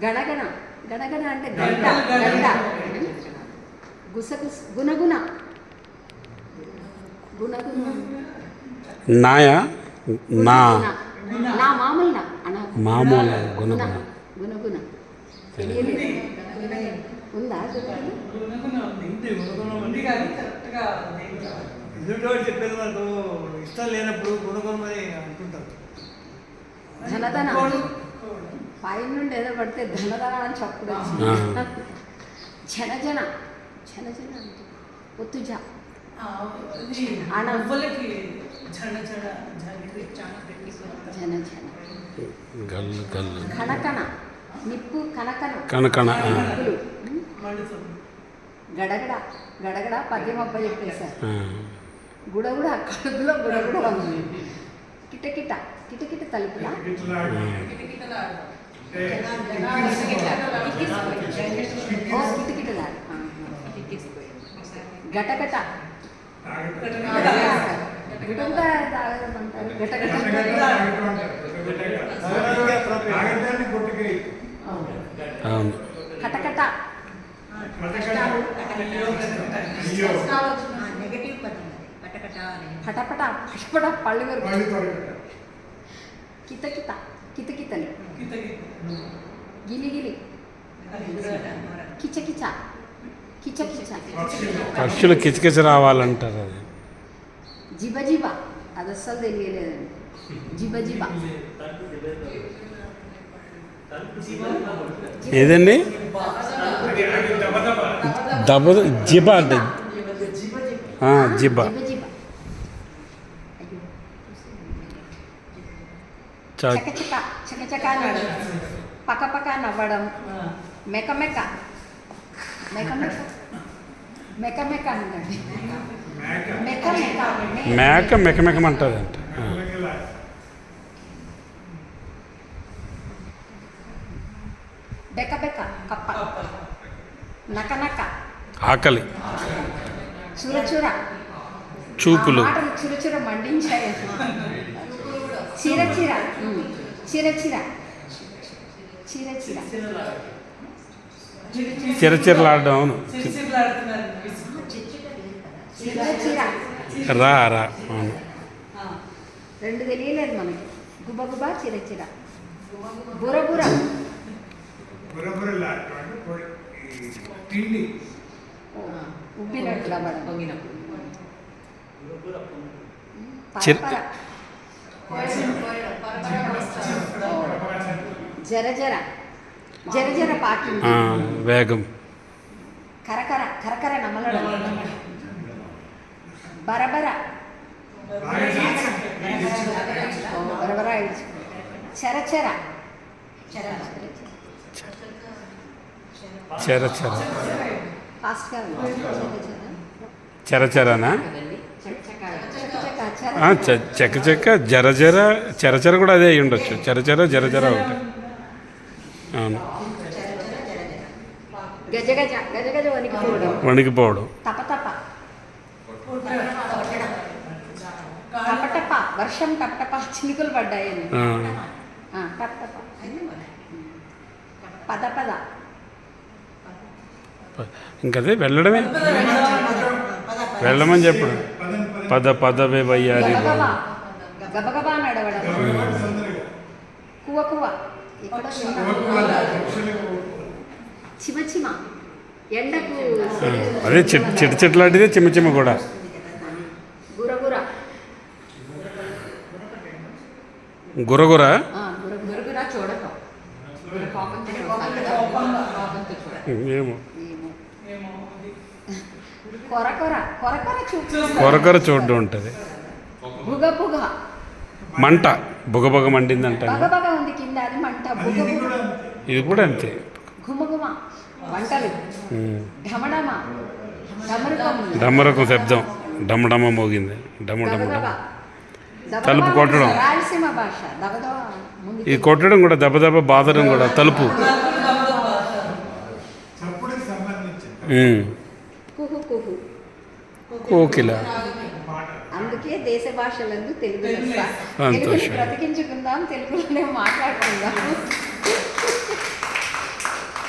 గణగణ గణగణ అంటే గంట గంట. గుసగుస గుణగుణ గుణగుణ. నాయా నా నా మామూలు నా మామూలు గుణగుణ గుణగుణ తెలియలేదు. ఉందా చెప్పేది మనకు ఇష్టం లేనప్పుడు గుణగుణమని అనుకుంటారు. ధనధన పైన నుండి ఏదో పడితే ధనధన అని చప్పుడు వచ్చింది. జన జన జన జన అంటే ఒత్తుజ జన జన గల్లు గల్లు కనకన నిప్పు కనకన కనకన నిప్పులు. గడగడ గడగడ పద్యం అప్ప చెప్పేశారు. గుడగుడ కడుపులో గుడగుడ ఉంది. కిటకిట కిటకిట తలుపులా కిటకిటలా. గటగట గుడుగా తాగమంటారు. గటగట అవును. కటకట పటపట పటపట పళ్ళు వరకు. కితకిత కితకితలు. గిలిగిలి కిచకిచ కిచకిచ. పక్షులు కిచకిచ రావాలంటారు. అది జిబ జిబ అది అస్సలు తెలియలేదండి. జిబ జిబ ఏదండి దబ జిబ అంటే జిబ. చకచక చకచక నవ్వడం. పకపక నవ్వడం. మెకమెక మెకమెక మెకమెక అండి. మెకమెక మేక మెకమెకమంటుంది అంట. బెకబెక కప్ప. నకనక ఆకలి. చురచుర చూపులు. మాటలు చురచుర మండించాయి. చిరచిర చిరచిర చిరచిర చిరచిరలాడడం. అవును. చిరచిర రా రా. అవును. రెండు తెలియలేదు మనకి. గుబగుబ చిరచిర. బురబుర ఉబ్బినట్లు అవ్వడం. పరపర జరజర జరజర పాకింది. వేగం. కరకర కరకర నమలడం. బరబర బరబర. చరచర చెరచెర. చరచరనా చెక్క చెక్క జరజర చెరచెర కూడా అదే అయి ఉండొచ్చు. చెరచెర జరజర ఒకటి. అవును. గజగజ గజగజ వణికిపోవడం. వణికిపోవడం. తపతప టపటప వర్షం టపటప చినుకులు పడ్డాయని. టపటప. పద పద ఇంకదే వెళ్ళడమే. వెళ్ళమని చెప్పడు. పద పదవే వయ్యారి. గబగబా నడవడం. కువ కువ చిమ చిమ ఎండకు. అదే చెట్టు చెట్టు లాంటిదే చిమ్మ చిమ్మ కూడా. గురగుర గురగుర. గురగుర చూడటం. ఏమో. కొరకొర కొరకొర చూపు. కొరకొర చూడడం ఉంటుంది. బుగ బుగ మంట. బుగబుగ మండిందంట. బగబగ ఉంది కింద. అది మంట. బుగ బుగ. ఇది కూడా అంతే. ఘుమఘుమ వంటలు. ఢమడమ డమరుకం. డమరుకం శబ్దం. డమడమ మోగింది. డమ డమ డమ. తలుపు కొట్టడం. రాయలసీమ భాష. దబదబ. ఇది కొట్టడం కూడా దెబ్బ బాధడం కూడా. తలుపు. కుహు కుహు కోకిల. అందుకే దేశ భాషలందు తెలుగు బ్రతికించుకుందాం. తెలుగులోనే మాట్లాడుకుందాం.